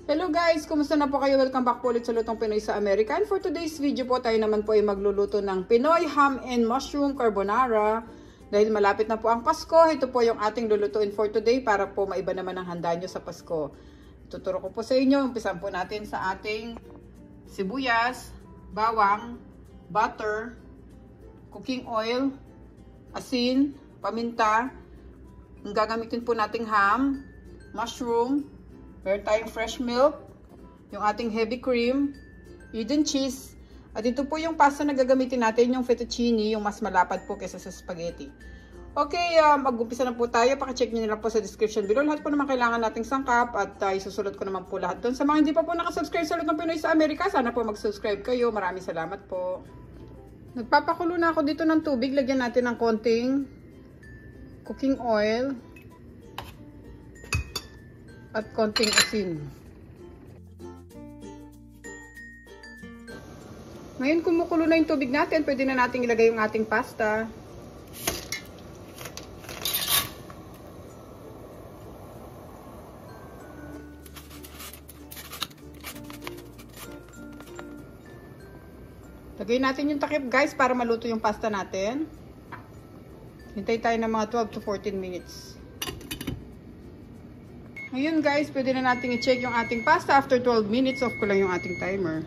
Hello guys! Kumusta na po kayo? Welcome back po ulit sa Lutong Pinoy sa Amerika. And for today's video po, tayo naman po ay magluluto ng Pinoy Ham and Mushroom Carbonara. Dahil malapit na po ang Pasko, ito po yung ating lulutuin for today para po maiba naman ang handa nyo sa Pasko. Tuturo ko po sa inyo. Umpisan po natin sa ating sibuyas, bawang, butter, cooking oil, asin, paminta. Ang gagamitin po nating ham, mushroom, meron tayong fresh milk, yung ating heavy cream, Eden cheese, at ito po yung pasta na gagamitin natin, yung fettuccine, yung mas malapad po kaysa sa spaghetti. Okay, mag-umpisa na po tayo. Pakicheck nyo nila po sa description below. Lahat po naman kailangan nating sangkap at isusulat ko naman po lahat doon. Sa mga hindi pa po nakasubscribe sa Lutong Pinoy sa Amerika, sana po mag-subscribe kayo. Maraming salamat po. Nagpapakulo na ako dito ng tubig. Lagyan natin ng konting cooking oil at konting asin. Ngayon kumukulo na yung tubig natin, pwede na natin ilagay yung ating pasta. Lagay natin yung takip guys para maluto yung pasta natin. Hintay tayo ng mga 12 to 14 minutes. Ngayon guys, pwede na natin i-check yung ating pasta. After 12 minutes, off ko lang yung ating timer.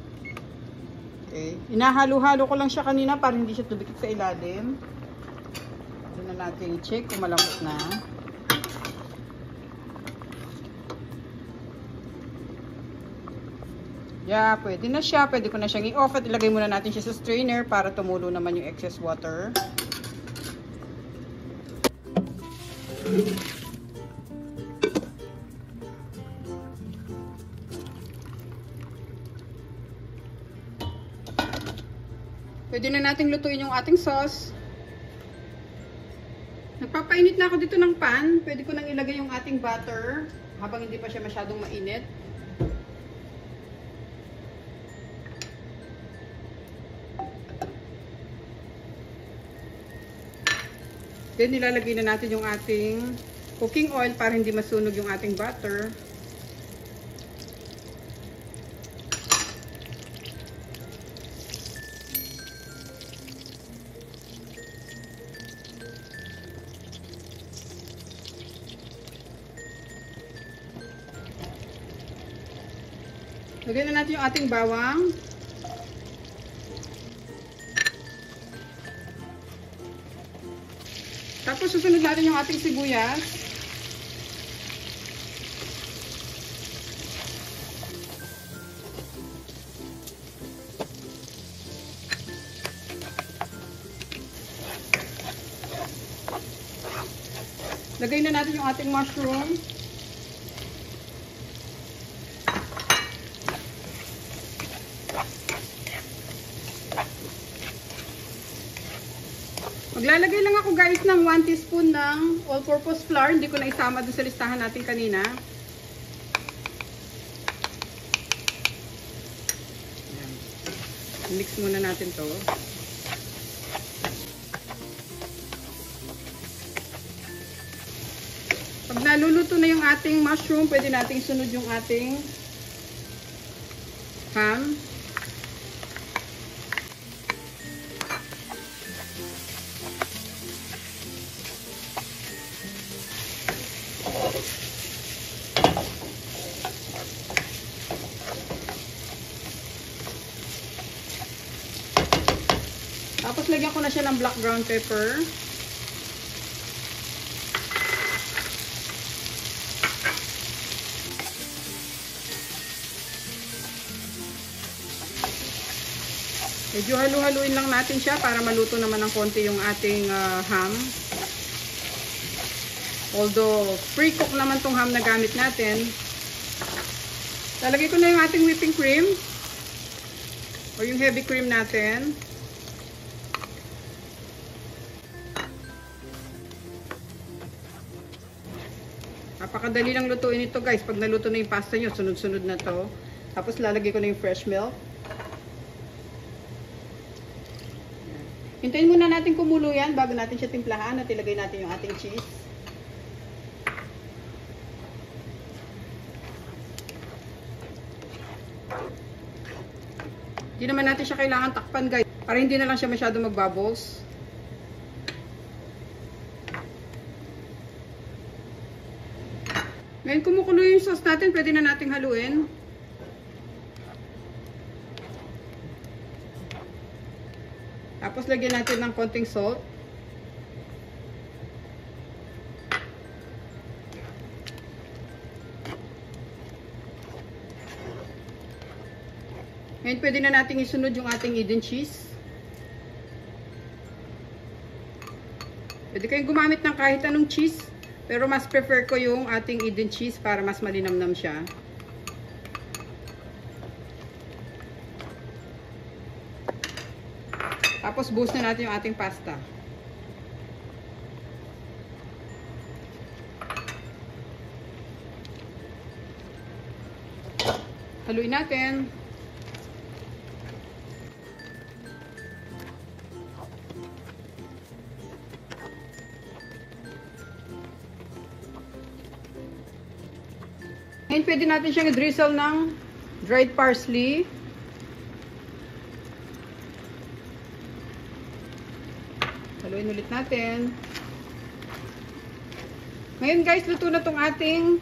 Okay. Inahalo-halo ko lang siya kanina para hindi siya tumikit sa ilalim. Pwede na natin i-check kung malambot na. Yeah, pwede na siya. Pwede ko na siyang i-off at ilagay muna natin siya sa strainer para tumulo naman yung excess water. Pwede na nating lutuin yung ating sauce. Nagpapainit na ako dito ng pan. Pwede ko nang ilagay yung ating butter habang hindi pa siya masyadong mainit. Then nilalagay na natin yung ating cooking oil para hindi masunog yung ating butter. Lagyan na natin yung ating bawang. Tapos susunod natin yung ating sibuyas. Lagay na natin yung ating mushroom. Maglalagay lang ako guys ng 1 teaspoon ng all-purpose flour. Hindi ko na isama doon sa listahan natin kanina. Ayan. Mix muna natin to. Pag naluluto na yung ating mushroom, pwede nating sunod yung ating ham. Tapos lagyan ko na siya ng black ground pepper. Medyo halu-haluin lang natin siya para maluto naman ng konti yung ating ham. Although pre-cook naman tong ham na gamit natin. Lalagay ko na yung ating whipping cream o yung heavy cream natin. Napakadali lang lutuin ito guys. Pag naluto na yung pasta nyo, sunod-sunod na to. Tapos lalagay ko na yung fresh milk. Hintayin muna natin kumulo yan bago natin siya timplahan at ilagay natin yung ating cheese. Hindi naman natin siya kailangan takpan guys. Para hindi na lang siya masyado mag-bubbles. Ngayon kumukulo yung sauce natin, pwede na nating haluin. Tapos lagyan natin ng konting salt. Ngayon pwede na nating isunod yung ating Eden cheese. Pwede kayong gumamit ng kahit anong cheese. Pero mas prefer ko yung ating Eden cheese para mas malinamnam siya. Tapos buhos na natin yung ating pasta. Haluin natin. Ngayon pwede natin siyang i-drizzle ng dried parsley. Haluin ulit natin. Ngayon guys, luto na tong ating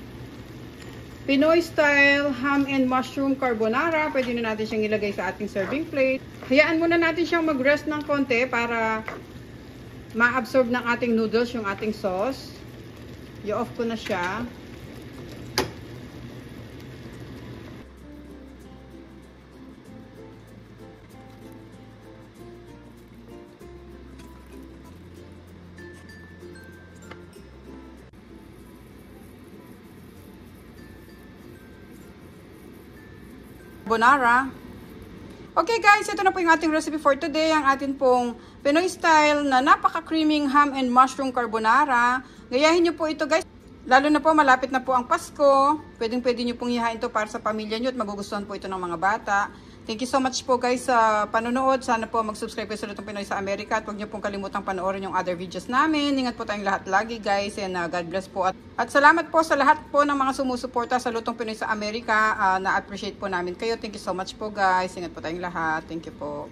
Pinoy style ham and mushroom carbonara. Pwede na natin siyang ilagay sa ating serving plate. Hayaan muna natin siyang mag-rest ng konti para ma-absorb ng ating noodles yung ating sauce. I-off ko na siya. Carbonara. Okay guys, ito na po yung ating recipe for today. Ang atin pong Pinoy style na napaka-creaming ham and mushroom carbonara. Gayahin nyo po ito guys. Lalo na po, malapit na po ang Pasko. Pwedeng-pwede nyo pong ihain ito para sa pamilya nyo at magugustuhan po ito ng mga bata. Thank you so much po guys sa panonood. Sana po mag-subscribe kayo sa Lutong Pinoy sa Amerika at huwag niyo pong kalimutang panoorin yung other videos namin. Ingat po tayong lahat lagi guys and God bless po. At salamat po sa lahat po ng mga sumusuporta sa Lutong Pinoy sa Amerika. Na-appreciate po namin kayo. Thank you so much po guys. Ingat po tayong lahat. Thank you po.